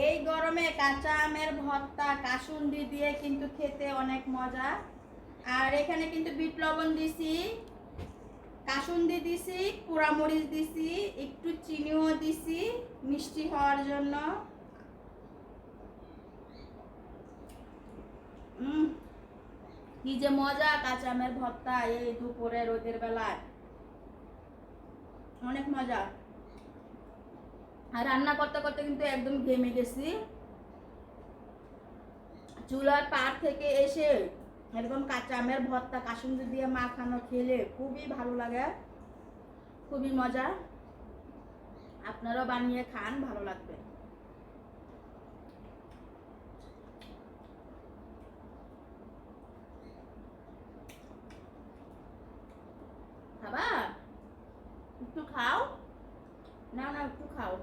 এই গরমে কাঁচা আমের ভর্তা কাসুন্দি দিয়ে কিন্তু খেতে অনেক মজা। আর এখানে কিন্তু বিট লবণ দিছি, কাসুন্দি দিছি, পোড়ামরিচ দিছি, একটু চিনিও দিছি মিষ্টি হওয়ার জন্য। কি যে মজা কাঁচা আমের ভর্তা এই দুপুরে রোদের বেলায়, অনেক মজা। আর রান্না করতে করতে কিন্তু একদম ঘেমে গেছি। চুলার পাড় থেকে এসে এরকম কাঁচা আমের ভর্তা কাসুন্দি দিয়ে মাখানো খেলে খুবই ভালো লাগে, খুবই মজা। আপনারাও বানিয়ে খান, ভালো লাগবে। খাবা? একটু খাও, না না একটু খাও।